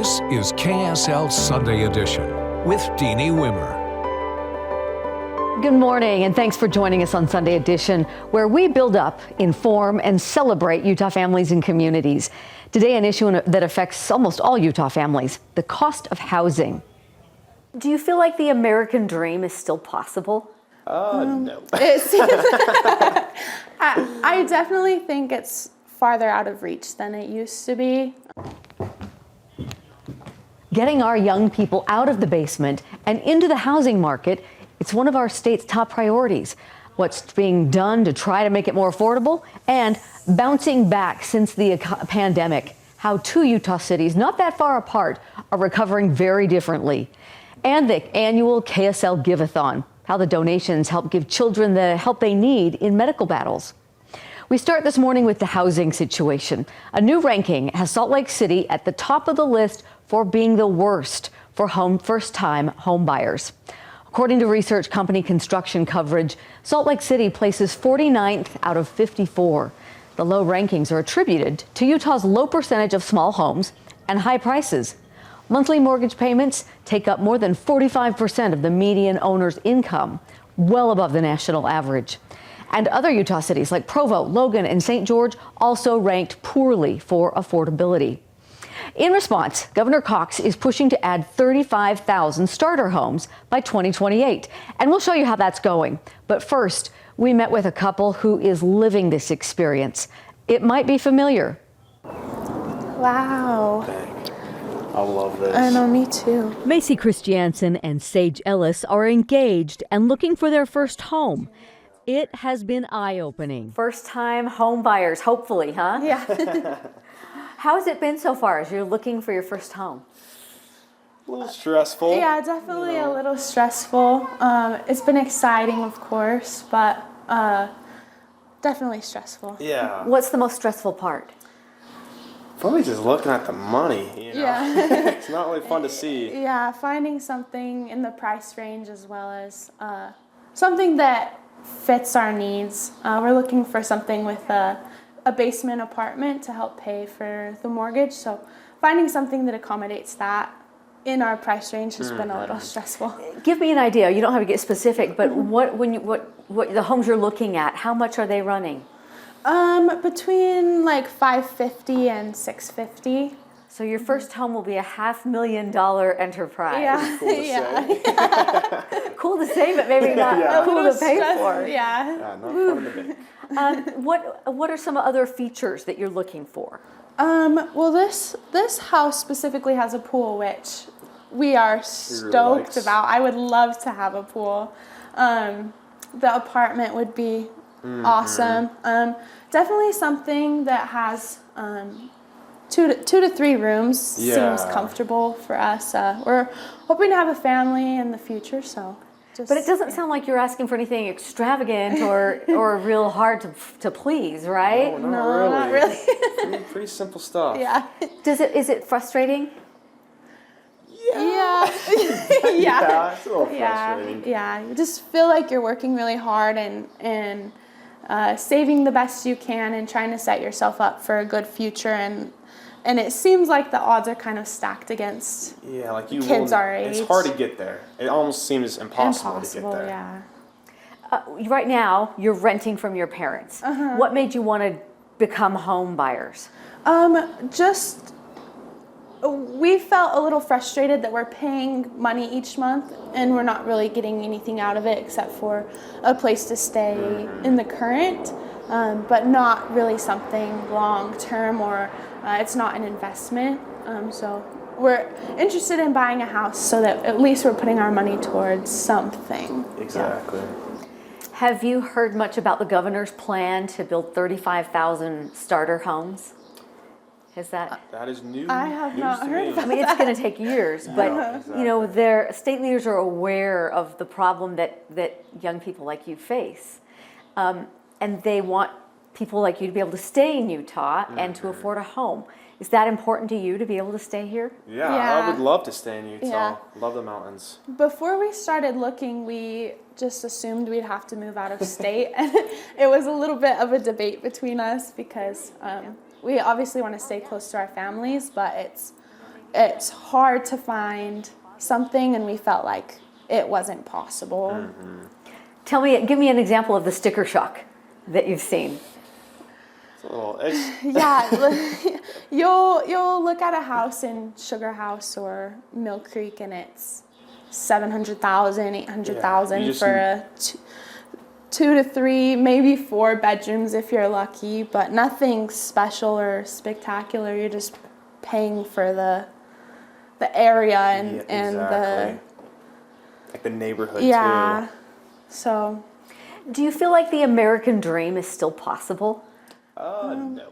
This is KSL Sunday Edition with Deanie Wimmer. Good morning, and thanks for joining us on Sunday Edition, where we build up, inform, and celebrate Utah families and communities. Today, an issue that affects almost all Utah families, the cost of housing. Do you feel like the American dream is still possible? No. It seems I definitely think it's farther out of reach than it used to be. Getting our young people out of the basement and into the housing market, it's one of our state's top priorities. What's being done to try to make it more affordable, and bouncing back since the pandemic, how two Utah cities not that far apart are recovering very differently. And the annual KSL Give-a-thon, how the donations help give children the help they need in medical battles. We start this morning with the housing situation. A new ranking has Salt Lake City at the top of the list for being the worst for first-time home buyers. According to research company Construction Coverage, Salt Lake City places 49th out of 54. The low rankings are attributed to Utah's low percentage of small homes and high prices. Monthly mortgage payments take up more than 45% of the median owner's income, well above the national average. And other Utah cities like Provo, Logan, and St. George also ranked poorly for affordability. In response, Governor Cox is pushing to add 35,000 starter homes by 2028. And we'll show you how that's going. But first, we met with a couple who is living this experience. It might be familiar. Wow. I love this. I know, me too. Macie Christiansen and Sage Ellis are engaged and looking for their first home. It has been eye-opening. First-time home buyers, hopefully, huh? Yeah. How has it been so far as you're looking for your first home? A little stressful. Yeah, definitely a little stressful. It's been exciting, of course, but definitely stressful. Yeah. What's the most stressful part? Probably just looking at the money, you know. Yeah. It's not really fun to see. Yeah, finding something in the price range as well as something that fits our needs. We're looking for something with a basement apartment to help pay for the mortgage. So finding something that accommodates that in our price range has been a little stressful. Give me an idea. You don't have to get specific, but what the homes you're looking at, how much are they running? Between like $550 and $650. So your first home will be a $500,000 enterprise. Yeah. Cool to say. Cool to say, but maybe not cool to pay for. Yeah. Not fun in the bank. What are some other features that you're looking for? Well, this house specifically has a pool, which we are stoked about. I would love to have a pool. The apartment would be awesome. Definitely something that has 2 to 3 rooms seems comfortable for us. We're hoping to have a family in the future, so. But it doesn't sound like you're asking for anything extravagant or real hard to please, right? No, not really. Pretty simple stuff. Yeah. Is it frustrating? Yeah. Yeah, it's a little frustrating. Yeah. You just feel like you're working really hard and saving the best you can and trying to set yourself up for a good future, and it seems like the odds are kind of stacked against kids our age. It's hard to get there. It almost seems impossible to get there. Yeah. Right now, you're renting from your parents. What made you want to become home buyers? We felt a little frustrated that we're paying money each month and we're not really getting anything out of it except for a place to stay in the current, but not really something long term, or it's not an investment. So we're interested in buying a house so that at least we're putting our money towards something. Exactly. Yeah. Have you heard much about the governor's plan to build 35,000 starter homes? That is new. I have not heard of that. I mean, it's going to take years, but exactly. you know, their state leaders are aware of the problem that young people like you face, and they want people like you to be able to stay in Utah and to afford a home. Is that important to you to be able to stay here? Yeah, I would love to stay in Utah. Yeah. Love the mountains. Before we started looking, we just assumed we'd have to move out of state. And it was a little bit of a debate between us because we obviously want to stay close to our families, but it's hard to find something, and we felt like it wasn't possible. Give me an example of the sticker shock that you've seen. Yeah, you'll look at a house in Sugar House or Mill Creek, and it's $700,000, $800,000 for a 2 to 3, maybe 4 bedrooms if you're lucky, but nothing special or spectacular. You're just paying for the area and the like the neighborhood yeah. too. So, do you feel like the American dream is still possible? No.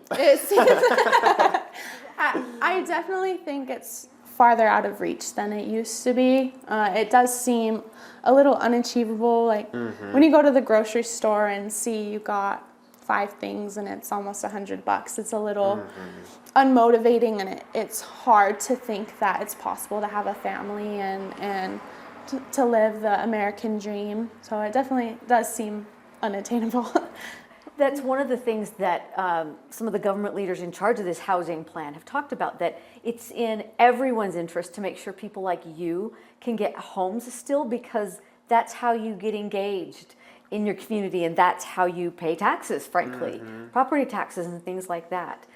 I definitely think it's farther out of reach than it used to be. It does seem a little unachievable. Like when you go to the grocery store and see you got 5 things and it's almost $100, it's a little unmotivating, and it's hard to think that it's possible to have a family and to live the American dream. So it definitely does seem unattainable. That's one of the things that some of the government leaders in charge of this housing plan have talked about, that it's in everyone's interest to make sure people like you can get homes still, because that's how you get engaged in your community, and that's how you pay taxes, frankly, property taxes and things like that.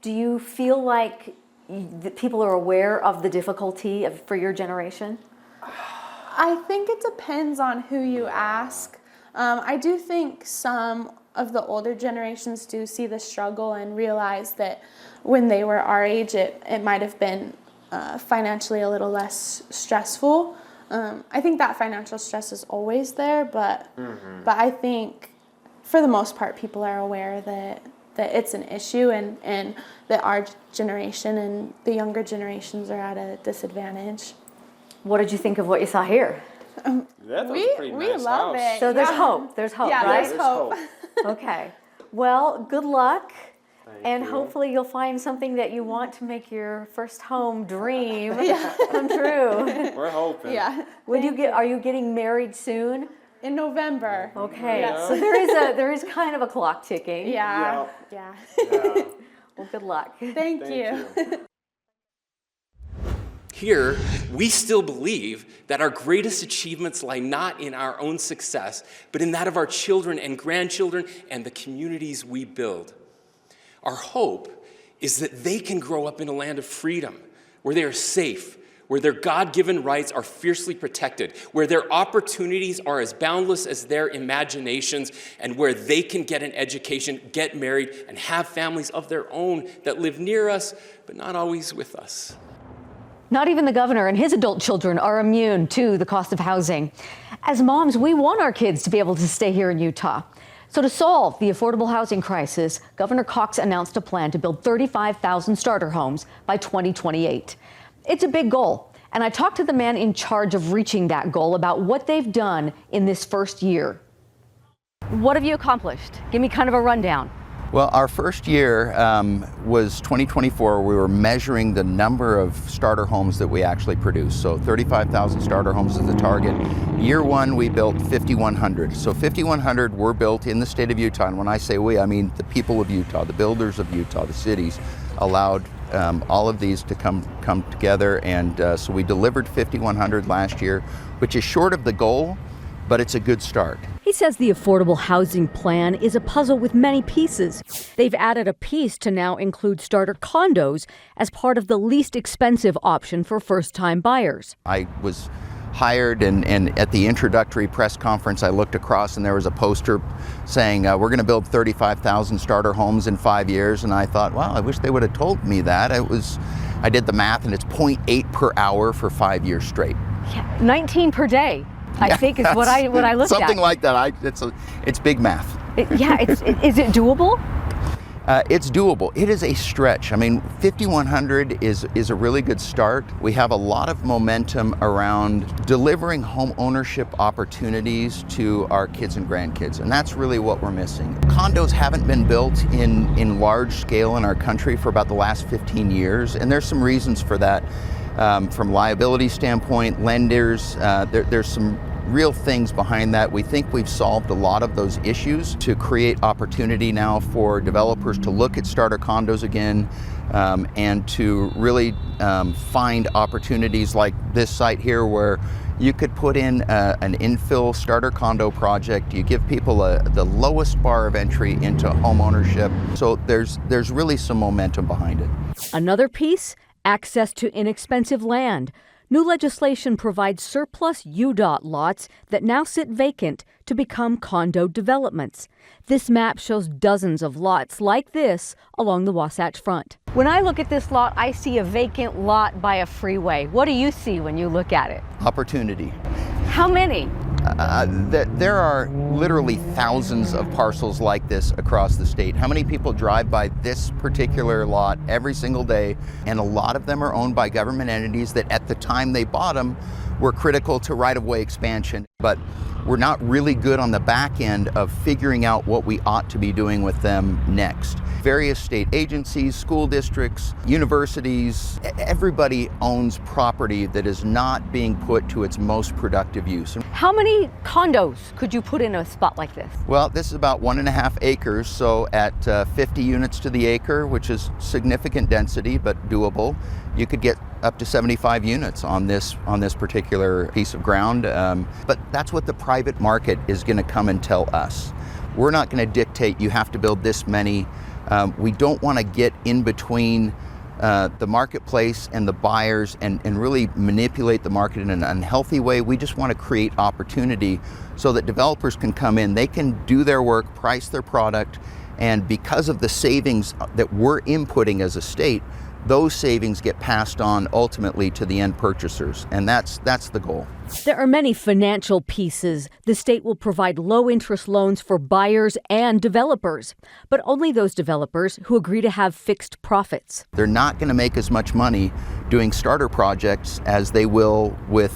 Do you feel like that people are aware of the difficulty for your generation? I think it depends on who you ask. I do think some of the older generations do see the struggle and realize that when they were our age, it might have been financially a little less stressful. I think that financial stress is always there, but I think for the most part, people are aware that it's an issue, and that our generation and the younger generations are at a disadvantage. What did you think of what you saw here? We love it. So there's hope. There's hope, yeah, right? There's hope. Okay. Well, good luck. Thank you. Hopefully you'll find something that you want to make your first home dream come true. We're hoping. Yeah. Are you getting married soon? In November. Okay. Yeah. So there is kind of a clock ticking. Yeah. Well, good luck. Thank you. Here, we still believe that our greatest achievements lie not in our own success, but in that of our children and grandchildren and the communities we build. Our hope is that they can grow up in a land of freedom, where they are safe, where their God-given rights are fiercely protected, where their opportunities are as boundless as their imaginations, and where they can get an education, get married, and have families of their own that live near us, but not always with us. Not even the governor and his adult children are immune to the cost of housing. As moms, we want our kids to be able to stay here in Utah. So to solve the affordable housing crisis, Governor Cox announced a plan to build 35,000 starter homes by 2028. It's a big goal, and I talked to the man in charge of reaching that goal about what they've done in this first year. What have you accomplished? Give me kind of a rundown. Well, our first year was 2024. We were measuring the number of starter homes that we actually produced. So 35,000 starter homes is the target. Year one, we built 5,100. So 5,100 were built in the state of Utah. And when I say we, I mean the people of Utah, the builders of Utah, the cities allowed all of these to come together. And so we delivered 5,100 last year, which is short of the goal, but it's a good start. He says the affordable housing plan is a puzzle with many pieces. They've added a piece to now include starter condos as part of the least expensive option for first-time buyers. I was hired, and at the introductory press conference, I looked across and there was a poster saying, we're going to build 35,000 starter homes in 5 years. And I thought, wow, I wish they would have told me that. I did the math, and it's 0.8 per hour for 5 years straight. Yeah, 19 per day. I think is what I looked at. Something like that. It's big math. Is it doable? It's doable. It is a stretch. I mean, 5,100 is a really good start. We have a lot of momentum around delivering home ownership opportunities to our kids and grandkids, and that's really what we're missing. Condos haven't been built in large scale in our country for about the last 15 years, and there's some reasons for that. from liability standpoint, lenders. There's some real things behind that. We think we've solved a lot of those issues to create opportunity now for developers to look at starter condos again, and to really find opportunities like this site here where you could put in an infill starter condo project. You give people the lowest bar of entry into home ownership. So there's really some momentum behind it. Another piece, access to inexpensive land. New legislation provides surplus UDOT lots that now sit vacant to become condo developments. This map shows dozens of lots like this along the Wasatch Front. When I look at this lot, I see a vacant lot by a freeway. What do you see when you look at it? Opportunity. How many? There are literally thousands of parcels like this across the state. How many people drive by this particular lot every single day? And a lot of them are owned by government entities that at the time they bought them were critical to right-of-way expansion. But we're not really good on the back end of figuring out what we ought to be doing with them next. Various state agencies, school districts, universities, everybody owns property that is not being put to its most productive use. How many condos could you put in a spot like this? Well, this is about 1.5 acres, so at 50 units to the acre, which is significant density but doable, you could get up to 75 units on this particular piece of ground. But that's what the private market is going to come and tell us. We're not going to dictate you have to build this many. We don't want to get in between the marketplace and the buyers and really manipulate the market in an unhealthy way. We just want to create opportunity so that developers can come in, they can do their work, price their product, and because of the savings that we're inputting as a state, those savings get passed on ultimately to the end purchasers, and that's the goal. There are many financial pieces. The state will provide low-interest loans for buyers and developers, but only those developers who agree to have fixed profits. They're not going to make as much money doing starter projects as they will with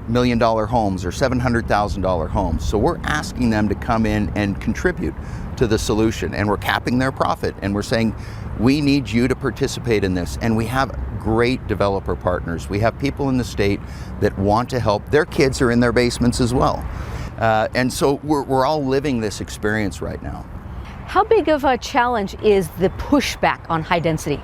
$1 million homes or $700,000 homes. So we're asking them to come in and contribute to the solution, and we're capping their profit, and we're saying, we need you to participate in this. And we have great developer partners. We have people in the state that want to help. Their kids are in their basements as well. And so we're all living this experience right now. How big of a challenge is the pushback on high density?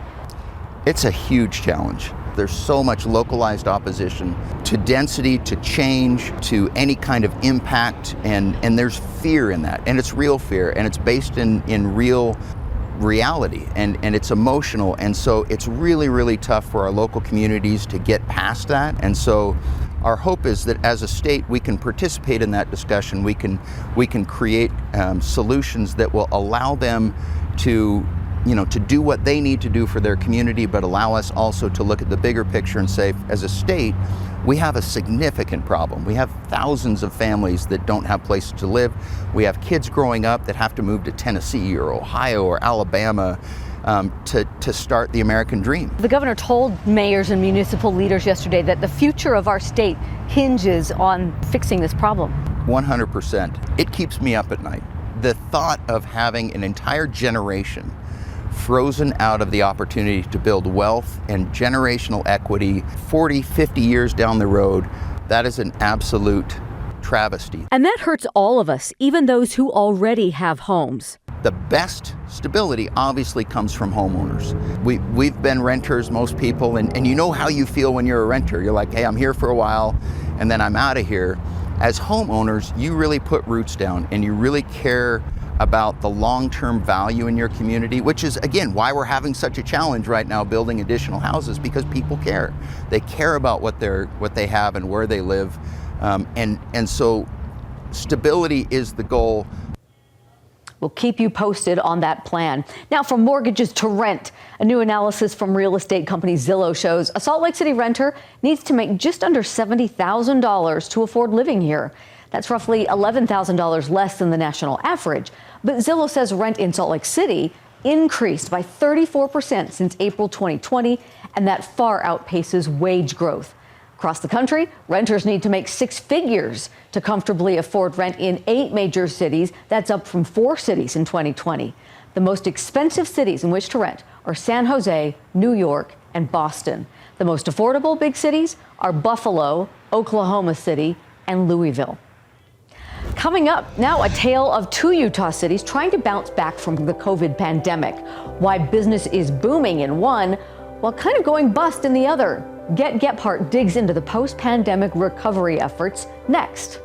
It's a huge challenge. There's so much localized opposition to density, to change, to any kind of impact, and there's fear in that. And it's real fear, and it's based in real reality, and it's emotional, and so it's really, really tough for our local communities to get past that. And so our hope is that as a state we can participate in that discussion. We can create solutions that will allow them to do what they need to do for their community, but allow us also to look at the bigger picture and say, as a state, we have a significant problem. We have thousands of families that don't have places to live. We have kids growing up that have to move to Tennessee or Ohio or Alabama to start the American dream. The governor told mayors and municipal leaders yesterday that the future of our state hinges on fixing this problem. 100%. It keeps me up at night. The thought of having an entire generation frozen out of the opportunity to build wealth and generational equity 40, 50 years down the road, that is an absolute travesty. And that hurts all of us, even those who already have homes. The best stability obviously comes from homeowners. We've been renters, most people, and you know how you feel when you're a renter. You're like, hey, I'm here for a while and then I'm out of here. As homeowners, you really put roots down and you really care about the long-term value in your community, which is, again, why we're having such a challenge right now building additional houses, because people care. They care about what they have and where they live. And so stability is the goal. We'll keep you posted on that plan. Now, from mortgages to rent, a new analysis from real estate company Zillow shows a Salt Lake City renter needs to make just under $70,000 to afford living here. That's roughly $11,000 less than the national average. But Zillow says rent in Salt Lake City increased by 34% since April 2020, and that far outpaces wage growth. Across the country, renters need to make 6 figures to comfortably afford rent in 8 major cities. That's up from 4 cities in 2020. The most expensive cities in which to rent are San Jose, New York, and Boston. The most affordable big cities are Buffalo, Oklahoma City, and Louisville. Coming up now, a tale of two Utah cities trying to bounce back from the COVID pandemic. Why business is booming in one while kind of going bust in the other. Get Gephardt digs into the post-pandemic recovery efforts next.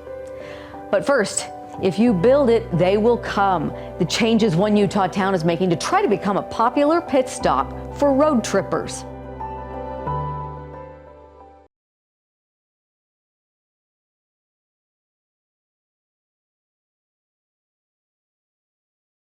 But first, if you build it, they will come. The changes one Utah town is making to try to become a popular pit stop for road trippers.